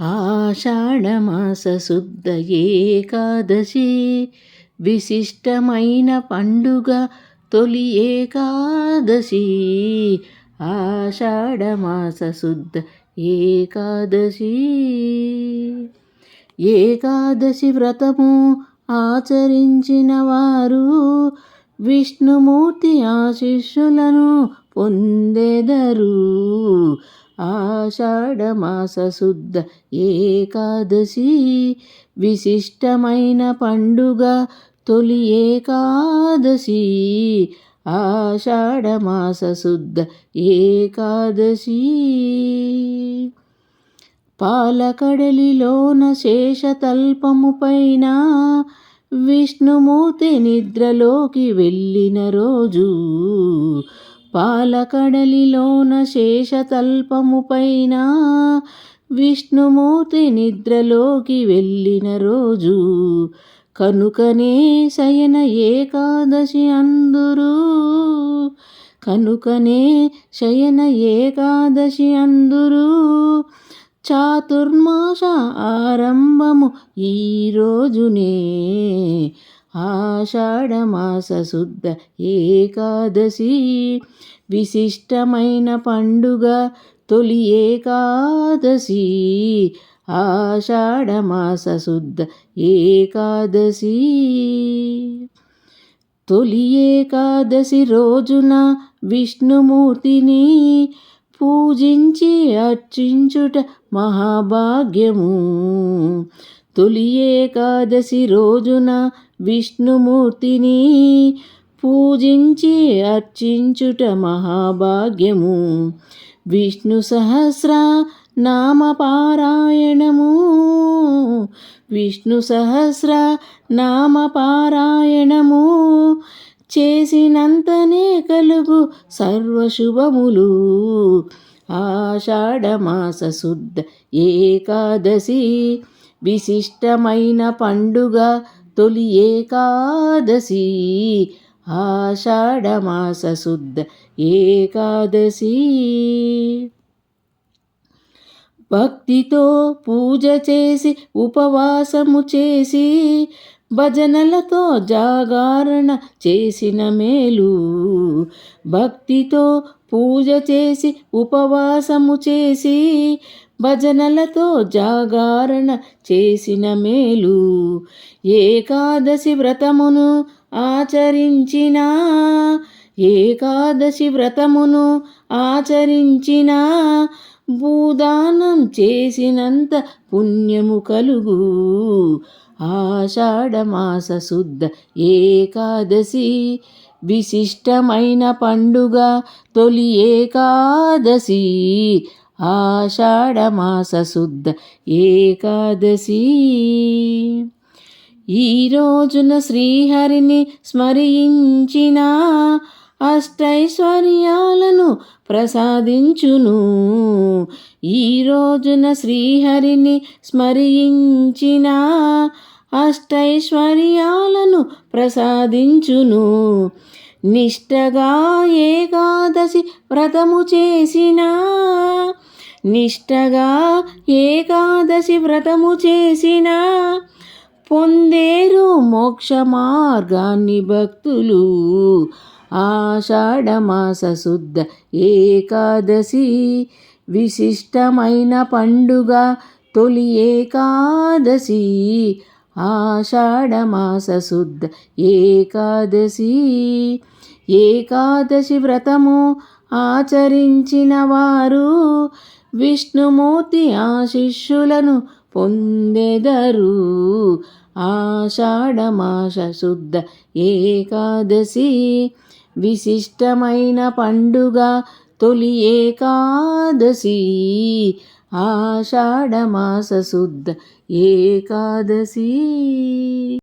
ఆషాఢమాస శుద్ధ ఏకాదశి విశిష్టమైన పండుగ తొలి ఏకాదశి. ఆషాఢమాస శుద్ధ ఏకాదశి. ఏకాదశి వ్రతము ఆచరించిన వారు విష్ణుమూర్తి ఆశీస్సులను పొందెదరు. ఆషాఢమాస శుద్ధ ఏకాదశి విశిష్టమైన పండుగ తొలి ఏకాదశి. ఆషాఢమాస శుద్ధ ఏకాదశి. పాలకడలిలోన శేషతల్పము పైన విష్ణుమూర్తి నిద్రలోకి వెళ్ళిన రోజు. పాలకడలిలోన శేషతల్పము పైన విష్ణుమూర్తి నిద్రలోకి వెళ్ళిన రోజు. కనుకనే శయన ఏకాదశి అందురు. కనుకనే శయన ఏకాదశి అందురు. చాతుర్మాస ఆరంభము ఈ రోజునే. ఆషాఢమాస శుద్ధ ఏకాదశి విశిష్టమైన పండుగ తొలి ఏకాదశి. ఆషాఢమాస శుద్ధ ఏకాదశి. తొలి ఏకాదశి రోజున విష్ణుమూర్తిని పూజించి అర్చించుట మహాభాగ్యము. తొలి ఏకాదశి రోజున విష్ణుమూర్తిని పూజించి అర్చించుట మహాభాగ్యము. విష్ణు సహస్ర నామ పారాయణము. విష్ణు సహస్ర నామ పారాయణము చేసినంతనే కలుగు సర్వశుభములు. ఆషాఢమాస శుద్ధ ఏకాదశి విశిష్టమైన పండుగ తొలి ఏకాదశి. ఆషాఢమాస శుద్ధ ఏకాదశి. భక్తితో పూజ చేసి ఉపవాసము చేసి భజనలతో జాగరణ చేసిన మేలు. భక్తితో పూజ చేసి ఉపవాసము చేసి భజనలతో జాగరణ చేసిన మేలు. ఏకాదశి వ్రతమును ఆచరించిన. ఏకాదశి వ్రతమును ఆచరించిన భూదానం చేసినంత పుణ్యము కలుగు. ఆషాఢమాస శుద్ధ ఏకాదశి విశిష్టమైన పండుగ తొలి ఏకాదశి. ఆషాఢమాస శుద్ధ ఏకాదశి. ఈ రోజున శ్రీహరిని స్మరించిన అష్టైశ్వర్యాలను ప్రసాదించును. ఈ రోజున శ్రీహరిని స్మరించిన అష్టైశ్వర్యాలను ప్రసాదించును. నిష్టగా ఏకాదశి వ్రతము చేసిన. నిష్టగా ఏకాదశి వ్రతము చేసిన పొందేరు మోక్ష మార్గాన్ని భక్తులు. ఆషాఢమాస శుద్ధ ఏకాదశి విశిష్టమైన పండుగ తొలి ఏకాదశి. ఆషాఢమాస శుద్ధ ఏకాదశి. ఏకాదశి వ్రతము ఆచరించిన వారు విష్ణుమూర్తి ఆశీస్సులను పొందెదరు. ఆషాఢమాస శుద్ధ ఏకాదశి విశిష్టమైన పండుగ తొలి ఏకాదశి. ఆషాఢమాస శుద్ధ ఏకాదశి.